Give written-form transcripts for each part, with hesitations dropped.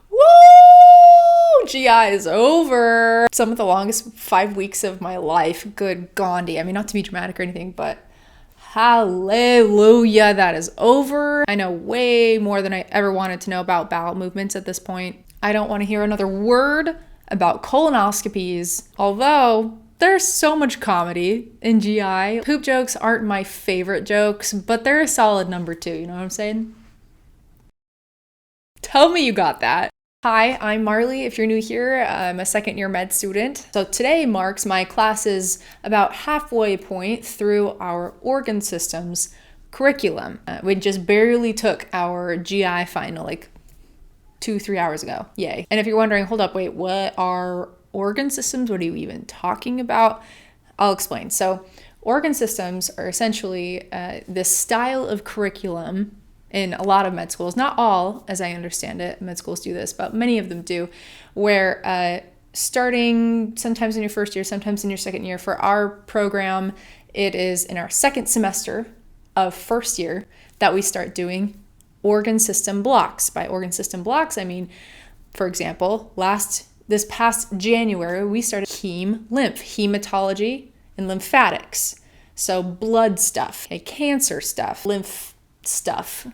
Woo! GI is over. Some of the longest 5 weeks of my life. Good Gandhi. I mean, not to be dramatic or anything, but hallelujah, that is over. I know way more than I ever wanted to know about bowel movements at this point. I don't want to hear another word about colonoscopies, although there's so much comedy in GI. Poop jokes aren't my favorite jokes, but they're a solid number 2, you know what I'm saying? Tell me you got that. Hi, I'm Marlee. If you're new here, I'm a second-year med student. So today marks my class's about halfway point through our organ systems curriculum. We just barely took our GI final like 2-3 hours ago. Yay. And if you're wondering, hold up, wait, what are organ systems? What are you even talking about? I'll explain. So organ systems are essentially this style of curriculum in a lot of med schools, not all, as I understand it, med schools do this, but many of them do, where starting sometimes in your first year, sometimes in your second year, for our program, it is in our second semester of first year that we start doing organ system blocks. By organ system blocks, I mean, for example, this past January, we started lymph, hematology, and lymphatics. So blood stuff, cancer stuff, lymph stuff.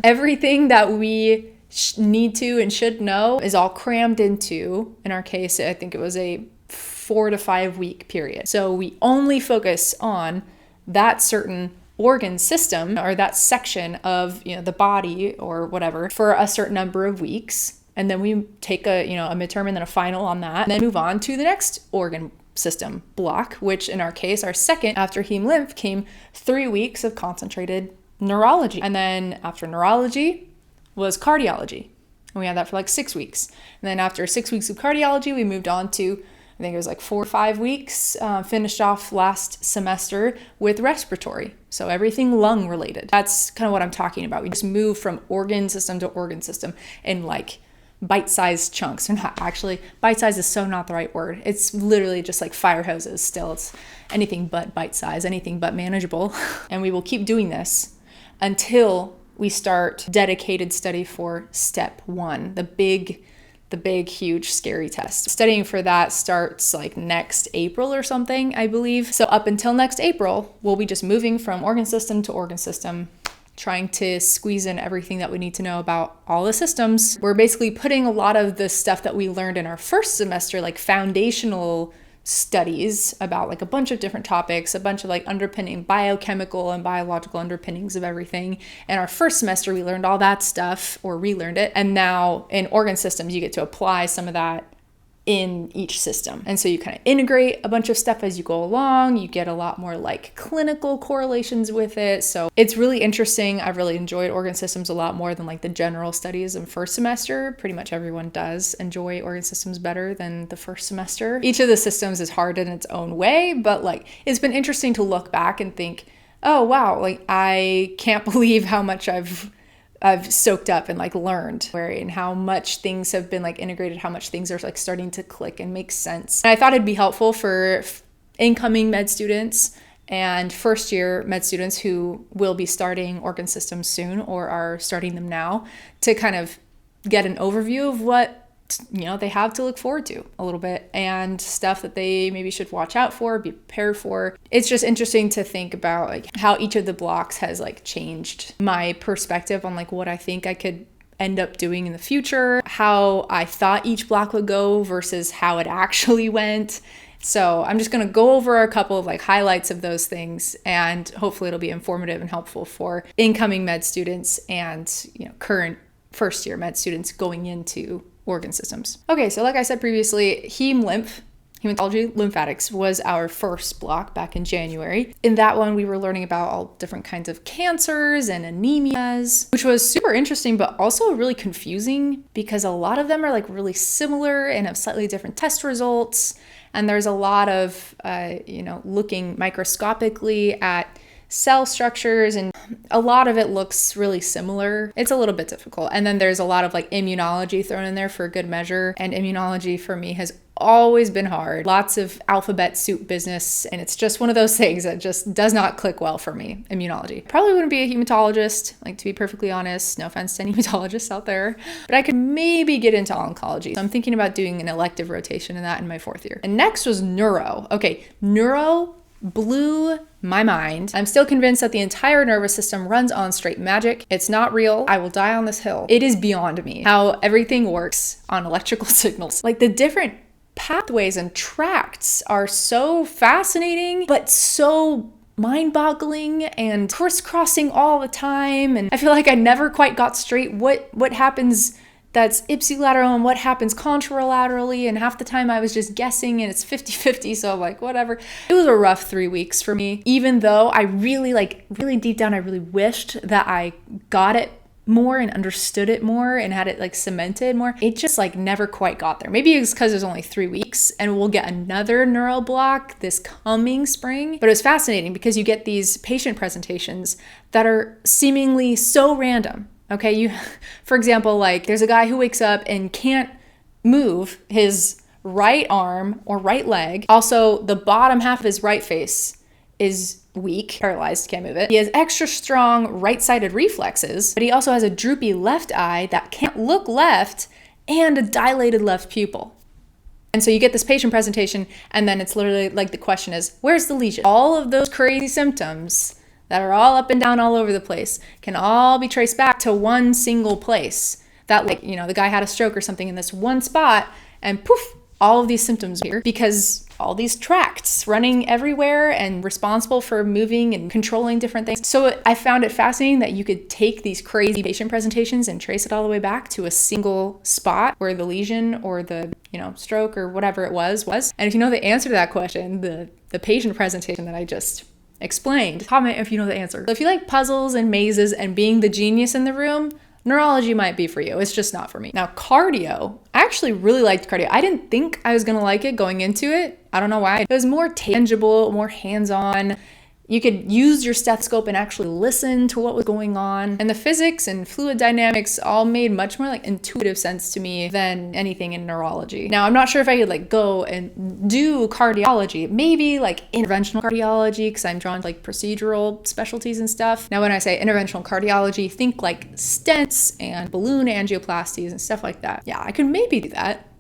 Everything that we need to and should know is all crammed into, in our case, I think it was a 4 to 5 week period. So we only focus on that certain organ system or that section of the body or whatever for a certain number of weeks. And then we take a midterm and then a final on that, and then move on to the next organ system block, which in our case, our second after heme lymph came 3 weeks of concentrated neurology. And then after neurology was cardiology. And we had that for like 6 weeks. And then after 6 weeks of cardiology, we moved on to, I think it was like 4 or 5 weeks, finished off last semester with respiratory. So everything lung related. That's kind of what I'm talking about. We just move from organ system to organ system in like bite-sized chunks. Or not actually, bite-size is so not the right word. It's literally just like fire hoses still. It's anything but bite-size, anything but manageable. And we will keep doing this until we start dedicated study for step 1, the big, huge, scary test. Studying for that starts like next April or something, I believe. So up until next April, we'll be just moving from organ system to organ system, trying to squeeze in everything that we need to know about all the systems. We're basically putting a lot of the stuff that we learned in our first semester, like foundational studies about like a bunch of different topics, a bunch of like underpinning biochemical and biological underpinnings of everything. In our first semester, we learned all that stuff or relearned it. And now in organ systems, you get to apply some of that in each system. And so you kind of integrate a bunch of stuff as you go along. You get a lot more like clinical correlations with it. So it's really interesting. I've really enjoyed organ systems a lot more than like the general studies in first semester. Pretty much everyone does enjoy organ systems better than the first semester. Each of the systems is hard in its own way, but like it's been interesting to look back and think, oh wow, like I can't believe how much I've soaked up and like learned and how much things have been like integrated, how much things are like starting to click and make sense. And I thought it'd be helpful for incoming med students and first year med students who will be starting organ systems soon or are starting them now to kind of get an overview of what they have to look forward to a little bit and stuff that they maybe should watch out for, be prepared for. It's just interesting to think about like how each of the blocks has like changed my perspective on like what I think I could end up doing in the future, how I thought each block would go versus how it actually went. So I'm just going to go over a couple of like highlights of those things, and hopefully it'll be informative and helpful for incoming med students and current first year med students going into organ systems. Okay, so like I said previously, hematology, lymphatics was our first block back in January. In that one, we were learning about all different kinds of cancers and anemias, which was super interesting, but also really confusing because a lot of them are like really similar and have slightly different test results. And there's a lot of, looking microscopically at cell structures, and a lot of it looks really similar. It's a little bit difficult. And then there's a lot of like immunology thrown in there for good measure. And immunology for me has always been hard. Lots of alphabet soup business, and it's just one of those things that just does not click well for me, immunology. Probably wouldn't be a hematologist, like, to be perfectly honest. No offense to any hematologists out there, but I could maybe get into oncology. So I'm thinking about doing an elective rotation in that in my 4th year. And next was neuro. Okay, neuro blew my mind. I'm still convinced that the entire nervous system runs on straight magic. It's not real. I will die on this hill. It is beyond me how everything works on electrical signals. Like, the different pathways and tracts are so fascinating, but so mind-boggling and crisscrossing all the time. And I feel like I never quite got straight what happens that's ipsilateral and what happens contralaterally, and half the time I was just guessing, and it's 50-50, so I'm like, whatever. It was a rough 3 weeks for me, even though I really deep down, I really wished that I got it more and understood it more and had it like cemented more. It just like never quite got there. Maybe it's because there's only 3 weeks and we'll get another neural block this coming spring. But it was fascinating because you get these patient presentations that are seemingly so random. Okay, for example, like there's a guy who wakes up and can't move his right arm or right leg. Also, the bottom half of his right face is weak, paralyzed, can't move it. He has extra strong right-sided reflexes, but he also has a droopy left eye that can't look left and a dilated left pupil. And so you get this patient presentation, and then it's literally like the question is, where's the lesion? All of those crazy symptoms that are all up and down all over the place can all be traced back to one single place. That, like, you know, the guy had a stroke or something in this one spot, and poof, all of these symptoms are here because all these tracts running everywhere and responsible for moving and controlling different things. So I found it fascinating that you could take these crazy patient presentations and trace it all the way back to a single spot where the lesion or the, you know, stroke or whatever it was. And if you know the answer to that question, the patient presentation that I just explained, comment if you know the answer. So if you like puzzles and mazes and being the genius in the room, neurology might be for you. It's just not for me. Now, cardio, I actually really liked cardio. I didn't think I was gonna like it going into it. I don't know why. It was more tangible, more hands-on. You could use your stethoscope and actually listen to what was going on. And the physics and fluid dynamics all made much more like intuitive sense to me than anything in neurology. Now, I'm not sure if I could like go and do cardiology, maybe like interventional cardiology, because I'm drawn to like procedural specialties and stuff. Now, when I say interventional cardiology, think like stents and balloon angioplasties and stuff like that. Yeah, I could maybe do that.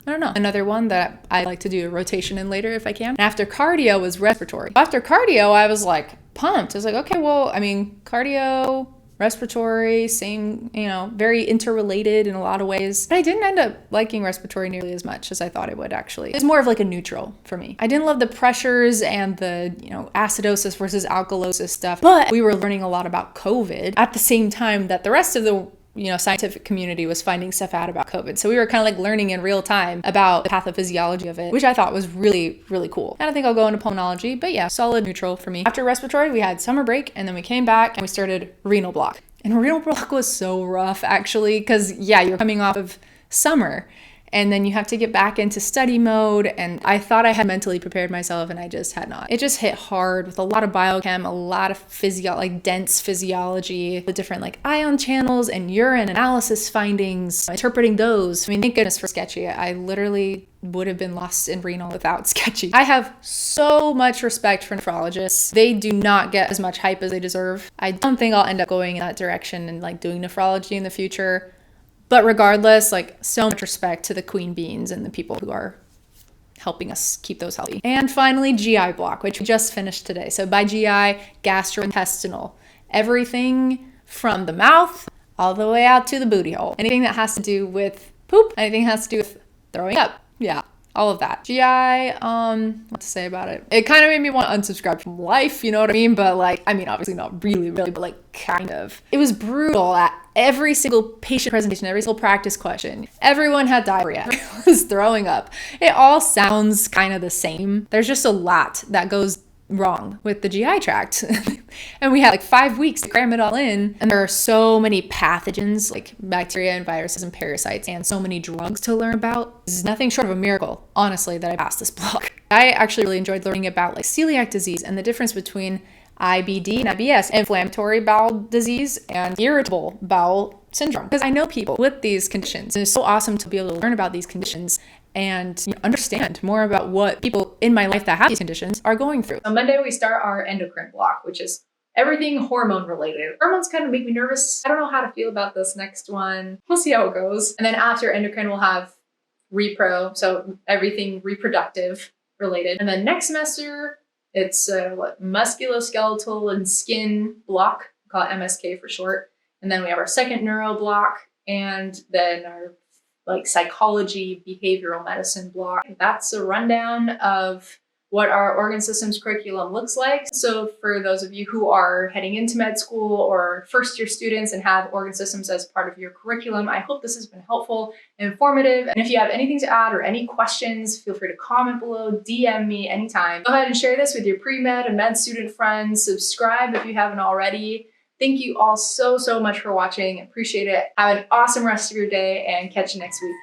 I don't know. Another one that I like to do a rotation in later if I can. And after cardio was respiratory. After cardio, I was like pumped. I was like, okay, well, I mean, cardio, respiratory, same, you know, very interrelated in a lot of ways. But I didn't end up liking respiratory nearly as much as I thought it would, actually. It was more of like a neutral for me. I didn't love the pressures and the, you know, acidosis versus alkalosis stuff, but we were learning a lot about COVID at the same time that the rest of the scientific community was finding stuff out about COVID. So we were kind of like learning in real time about the pathophysiology of it, which I thought was really, really cool. I don't think I'll go into pulmonology, but yeah, solid neutral for me. After respiratory, we had summer break, and then we came back and we started renal block. And renal block was so rough, actually, because yeah, you're coming off of summer and then you have to get back into study mode. And I thought I had mentally prepared myself, and I just had not. It just hit hard with a lot of biochem, a lot of dense physiology, the different like ion channels and urine analysis findings, interpreting those. I mean, thank goodness for sketchy. I literally would have been lost in renal without sketchy. I have so much respect for nephrologists. They do not get as much hype as they deserve. I don't think I'll end up going in that direction and like doing nephrology in the future. But regardless, like, so much respect to the queen bees and the people who are helping us keep those healthy. And finally, GI block, which we just finished today. So by GI, gastro-intestinal. Everything from the mouth all the way out to the booty hole. Anything that has to do with poop, anything that has to do with throwing up. Yeah, all of that. GI, what to say about it? It kind of made me want to unsubscribe from life, you know what I mean? But like, I mean, obviously not really, but like kind of. It was brutal at every single patient presentation, every single practice question. Everyone had diarrhea. Everyone was throwing up. It all sounds kind of the same. There's just a lot that goes wrong with the GI tract. And we had like 5 weeks to cram it all in. And there are so many pathogens like bacteria and viruses and parasites and so many drugs to learn about. This is nothing short of a miracle, honestly, that I passed this block. I actually really enjoyed learning about like celiac disease and the difference between IBD and IBS, inflammatory bowel disease and irritable bowel syndrome. Because I know people with these conditions. And it's so awesome to be able to learn about these conditions and understand more about what people in my life that have these conditions are going through. On Monday, we start our endocrine block, which is everything hormone related. Hormones kind of make me nervous. I don't know how to feel about this next one. We'll see how it goes. And then after endocrine, we'll have repro, so everything reproductive related. And then next semester, it's musculoskeletal and skin block, we call it MSK for short. And then we have our second neuro block, and then our psychology, behavioral medicine block. That's a rundown of what our organ systems curriculum looks like. So for those of you who are heading into med school or first year students and have organ systems as part of your curriculum, I hope this has been helpful and informative. And if you have anything to add or any questions, feel free to comment below, DM me anytime. Go ahead and share this with your pre-med and med student friends. Subscribe if you haven't already. Thank you all so much for watching. Appreciate it. Have an awesome rest of your day and catch you next week.